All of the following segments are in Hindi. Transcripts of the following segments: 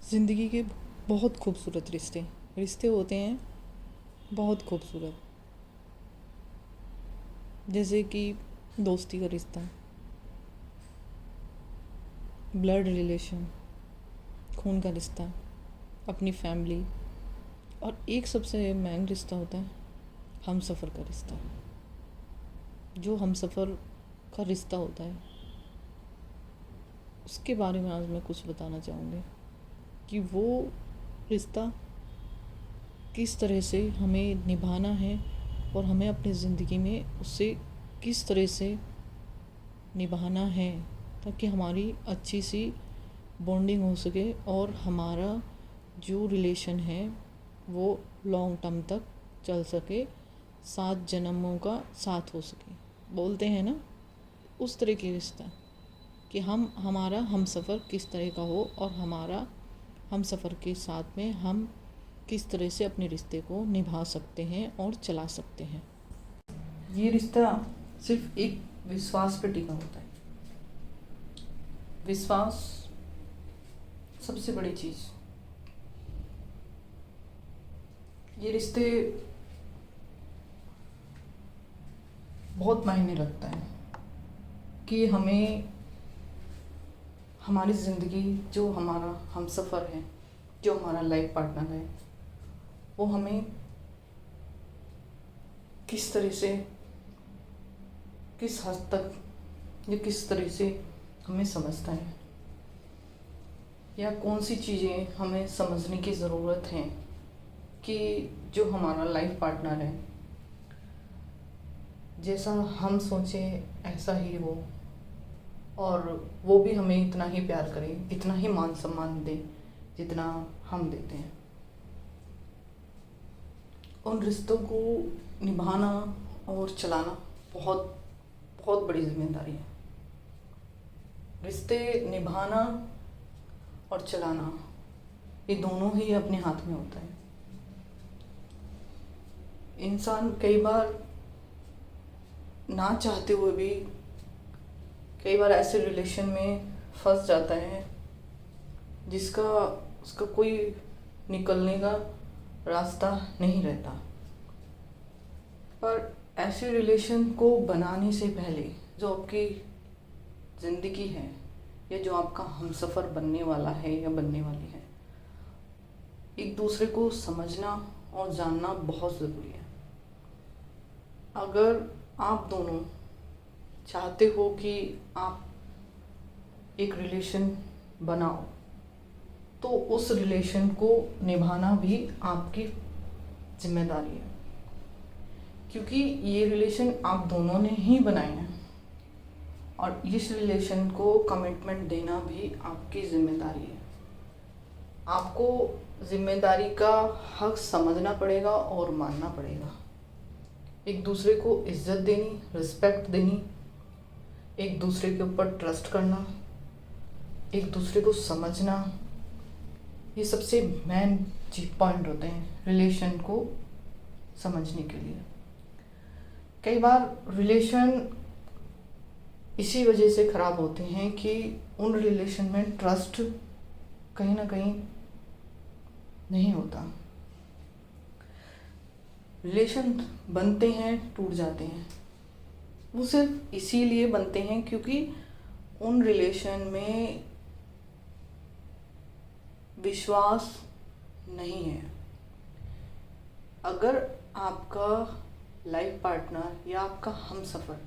ज़िंदगी के बहुत खूबसूरत रिश्ते रिश्ते होते हैं, बहुत खूबसूरत। जैसे कि दोस्ती का रिश्ता, ब्लड रिलेशन, खून का रिश्ता, अपनी फैमिली। और एक सबसे मेन रिश्ता होता है हम सफ़र का रिश्ता। जो हम सफ़र का रिश्ता होता है उसके बारे में आज मैं कुछ बताना चाहूँगी कि वो रिश्ता किस तरह से हमें निभाना है और हमें अपनी ज़िंदगी में उससे किस तरह से निभाना है, ताकि हमारी अच्छी सी बॉन्डिंग हो सके और हमारा जो रिलेशन है वो लॉन्ग टर्म तक चल सके, 7 जन्मों का साथ हो सके। बोलते हैं ना, उस तरह की रिश्ता कि हमारा हम सफ़र किस तरह का हो और हमारा हम सफ़र के साथ में हम किस तरह से अपने रिश्ते को निभा सकते हैं और चला सकते हैं। ये रिश्ता सिर्फ एक विश्वास पे टिका होता है। विश्वास सबसे बड़ी चीज़। ये रिश्ते बहुत मायने रखता है कि हमें हमारी ज़िंदगी, जो हमारा हम सफ़र है, जो हमारा लाइफ पार्टनर है, वो हमें किस तरह से, किस हद तक या किस तरह से हमें समझता है, या कौन सी चीज़ें हमें समझने की ज़रूरत है कि जो हमारा लाइफ पार्टनर है जैसा हम सोचे ऐसा ही हो, और वो भी हमें इतना ही प्यार करे, इतना ही मान सम्मान दे जितना हम देते हैं। उन रिश्तों को निभाना और चलाना बहुत बहुत बड़ी जिम्मेदारी है। रिश्ते निभाना और चलाना ये दोनों ही अपने हाथ में होता है। इंसान कई बार ना चाहते हुए भी कई बार ऐसे रिलेशन में फंस जाता है जिसका उसका कोई निकलने का रास्ता नहीं रहता। पर ऐसे रिलेशन को बनाने से पहले जो आपकी ज़िंदगी है या जो आपका हमसफ़र बनने वाला है या बनने वाली है, एक दूसरे को समझना और जानना बहुत ज़रूरी है। अगर आप दोनों चाहते हो कि आप एक रिलेशन बनाओ, तो उस रिलेशन को निभाना भी आपकी जिम्मेदारी है, क्योंकि ये रिलेशन आप दोनों ने ही बनाए हैं और इस रिलेशन को कमिटमेंट देना भी आपकी ज़िम्मेदारी है। आपको ज़िम्मेदारी का हक समझना पड़ेगा और मानना पड़ेगा। एक दूसरे को इज्जत देनी, रिस्पेक्ट देनी, एक दूसरे के ऊपर ट्रस्ट करना, एक दूसरे को समझना, ये सबसे मेन पॉइंट होते हैं रिलेशन को समझने के लिए। कई बार रिलेशन इसी वजह से ख़राब होते हैं कि उन रिलेशन में ट्रस्ट कहीं ना कहीं नहीं होता। रिलेशन बनते हैं, टूट जाते हैं, वो सिर्फ इसीलिए बनते हैं क्योंकि उन रिलेशन में विश्वास नहीं है। अगर आपका लाइफ पार्टनर या आपका हमसफ़र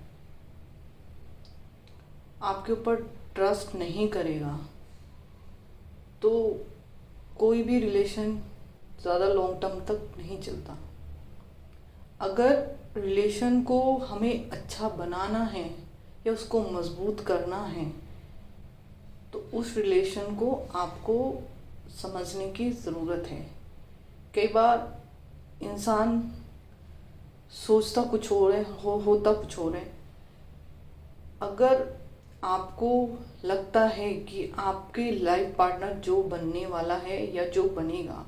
आपके ऊपर ट्रस्ट नहीं करेगा तो कोई भी रिलेशन ज़्यादा लॉन्ग टर्म तक नहीं चलता। अगर रिलेशन को हमें अच्छा बनाना है या उसको मजबूत करना है तो उस रिलेशन को आपको समझने की ज़रूरत है। कई बार इंसान सोचता कुछ और है, होता कुछ और है। अगर आपको लगता है कि आपके लाइफ पार्टनर जो बनने वाला है या जो बनेगा,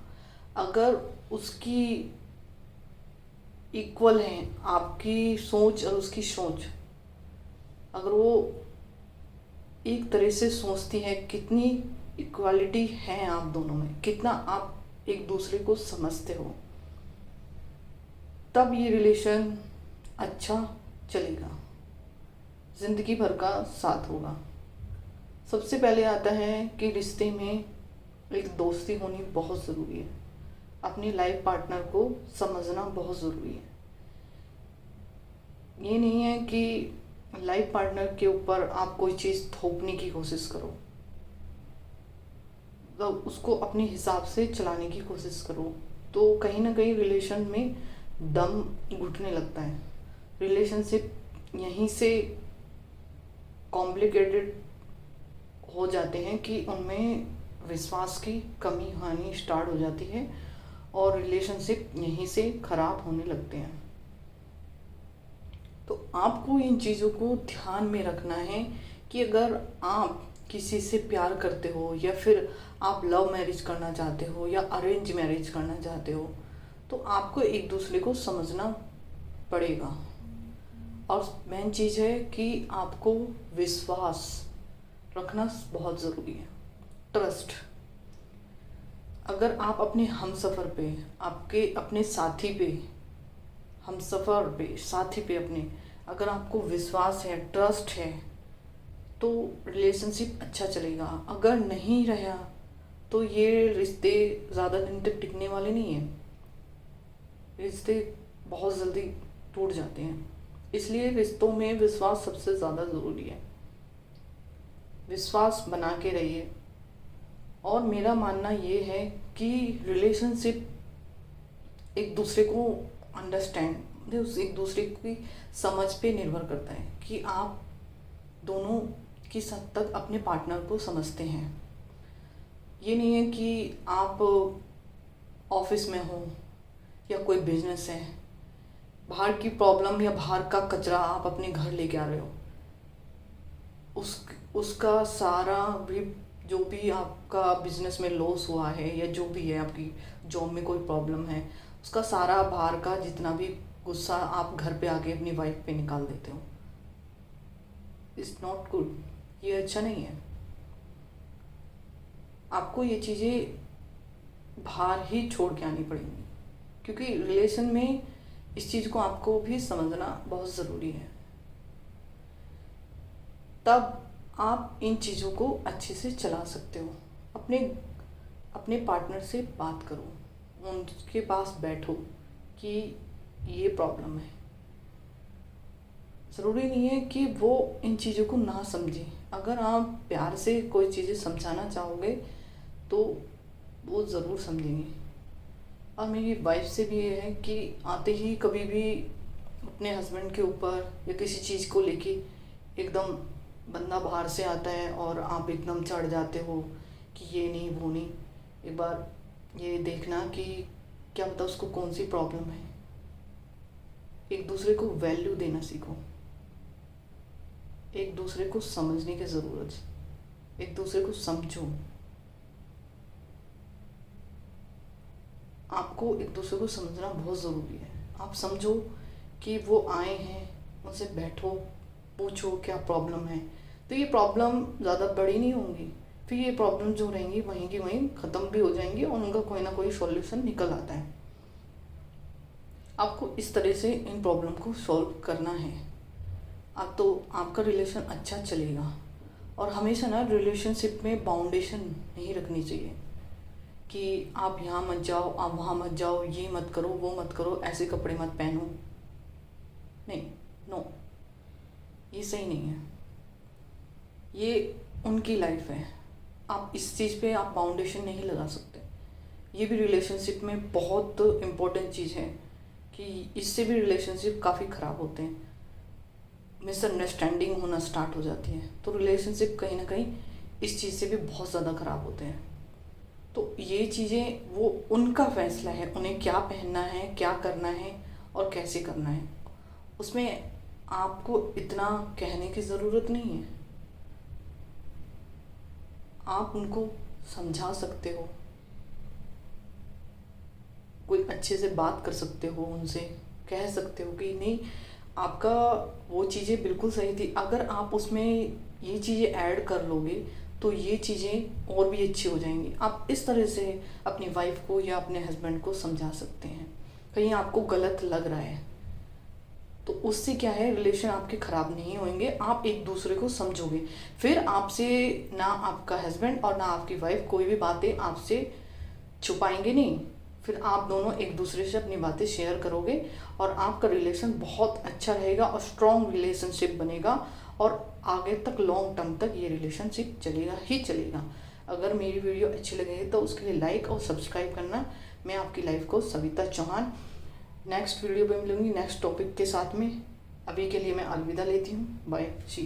अगर उसकी इक्वल है आपकी सोच और उसकी सोच, अगर वो एक तरह से सोचती है, कितनी इक्वालिटी है आप दोनों में, कितना आप एक दूसरे को समझते हो, तब ये रिलेशन अच्छा चलेगा, ज़िंदगी भर का साथ होगा। सबसे पहले आता है कि रिश्ते में एक दोस्ती होनी बहुत ज़रूरी है। अपनी लाइफ पार्टनर को समझना बहुत ज़रूरी है। ये नहीं है कि लाइफ पार्टनर के ऊपर आप कोई चीज़ थोपने की कोशिश करो, तो उसको अपने हिसाब से चलाने की कोशिश करो, तो कहीं ना कहीं रिलेशन में दम घुटने लगता है। रिलेशनशिप यहीं से कॉम्प्लिकेटेड हो जाते हैं कि उनमें विश्वास की कमी आनी स्टार्ट हो जाती है और रिलेशनशिप यहीं से ख़राब होने लगते हैं। तो आपको इन चीज़ों को ध्यान में रखना है कि अगर आप किसी से प्यार करते हो या फिर आप लव मैरिज करना चाहते हो या अरेंज मैरिज करना चाहते हो, तो आपको एक दूसरे को समझना पड़ेगा। और मेन चीज़ है कि आपको विश्वास रखना बहुत ज़रूरी है, ट्रस्ट। अगर आप अपने हमसफ़र पे, आपके अपने साथी पे, हमसफ़र पे, साथी पे अपने, अगर आपको विश्वास है, ट्रस्ट है, तो रिलेशनशिप अच्छा चलेगा। अगर नहीं रहा तो ये रिश्ते ज़्यादा दिन तक टिकने वाले नहीं हैं। रिश्ते बहुत जल्दी टूट जाते हैं। इसलिए रिश्तों में विश्वास सबसे ज़्यादा ज़रूरी है। विश्वास बना के रहिए। और मेरा मानना ये है कि रिलेशनशिप एक दूसरे को अंडरस्टैंड, एक दूसरे की समझ पे निर्भर करता है कि आप दोनों किस हद तक अपने पार्टनर को समझते हैं। ये नहीं है कि आप ऑफिस में हो या कोई बिजनेस है, बाहर की प्रॉब्लम या बाहर का कचरा आप अपने घर लेके आ रहे हो, उसका सारा भी, जो भी आपका बिजनेस में लॉस हुआ है या जो भी है, आपकी जॉब में कोई प्रॉब्लम है, उसका सारा बाहर का जितना भी गुस्सा आप घर पे आके अपनी वाइफ पे निकाल देते हो। इट्स नॉट गुड, ये अच्छा नहीं है। आपको ये चीज़ें बाहर ही छोड़ के आनी पड़ेंगी, क्योंकि रिलेशन में इस चीज़ को आपको भी समझना बहुत ज़रूरी है। तब आप इन चीज़ों को अच्छे से चला सकते हो। अपने पार्टनर से बात करो, उनके पास बैठो कि ये प्रॉब्लम है। ज़रूरी नहीं है कि वो इन चीज़ों को ना समझे। अगर आप प्यार से कोई चीज़ें समझाना चाहोगे तो वो ज़रूर समझेंगे। और मेरी वाइफ से भी ये है कि आते ही कभी भी अपने हस्बैंड के ऊपर या किसी चीज़ को लेके एकदम, बंदा बाहर से आता है और आप एकदम चढ़ जाते हो कि ये नहीं वो नहीं, एक बार ये देखना कि क्या पता उसको कौन सी प्रॉब्लम है। एक दूसरे को वैल्यू देना सीखो, एक दूसरे को समझने की ज़रूरत है, एक दूसरे को समझो। आपको एक दूसरे को समझना बहुत ज़रूरी है। आप समझो कि वो आए हैं, उनसे बैठो, पूछो क्या प्रॉब्लम है। तो ये प्रॉब्लम ज़्यादा बड़ी नहीं होंगी, फिर ये प्रॉब्लम जो रहेंगी वहीं की वहीं ख़त्म भी हो जाएंगी और उनका कोई ना कोई सॉल्यूशन निकल आता है। आपको इस तरह से इन प्रॉब्लम को सॉल्व करना है। अब तो आपका रिलेशन अच्छा चलेगा। और हमेशा ना रिलेशनशिप में बाउंडेशन नहीं रखनी चाहिए कि आप यहाँ मत जाओ, आप वहाँ मत जाओ, ये मत करो, वो मत करो, ऐसे कपड़े मत पहनो। नहीं, नो, ये सही नहीं है। ये उनकी लाइफ है, आप इस चीज़ पे आप बाउंडेशन नहीं लगा सकते। ये भी रिलेशनशिप में बहुत इम्पोर्टेंट चीज़ है कि इससे भी रिलेशनशिप काफ़ी ख़राब होते हैं। मिसअंडरस्टैंडिंग होना स्टार्ट हो जाती है, तो रिलेशनशिप कहीं ना कहीं इस चीज़ से भी बहुत ज़्यादा ख़राब होते हैं। तो ये चीज़ें वो उनका फैसला है, उन्हें क्या पहनना है, क्या करना है और कैसे करना है। उसमें आपको इतना कहने की ज़रूरत नहीं है। आप उनको समझा सकते हो, कोई अच्छे से बात कर सकते हो, उनसे कह सकते हो कि नहीं, आपका वो चीज़ें बिल्कुल सही थी, अगर आप उसमें ये चीज़ें ऐड कर लोगे तो ये चीज़ें और भी अच्छी हो जाएंगी। आप इस तरह से अपनी वाइफ को या अपने हस्बैंड को समझा सकते हैं। कहीं आपको गलत लग रहा है तो उससे क्या है, रिलेशन आपके ख़राब नहीं होंगे, आप एक दूसरे को समझोगे। फिर आपसे ना आपका हस्बैंड और ना आपकी वाइफ कोई भी बातें आपसे छुपाएंगे नहीं। फिर आप दोनों एक दूसरे से अपनी बातें शेयर करोगे और आपका रिलेशन बहुत अच्छा रहेगा और स्ट्रॉन्ग रिलेशनशिप बनेगा और आगे तक लॉन्ग टर्म तक ये रिलेशनशिप चलेगा ही चलेगा। अगर मेरी वीडियो अच्छी लगे तो उसके लिए लाइक और सब्सक्राइब करना। मैं आपकी लाइफ को सविता चौहान नेक्स्ट वीडियो पे मिलूंगी नेक्स्ट टॉपिक के साथ में। अभी के लिए मैं अलविदा लेती हूँ। बाय सी।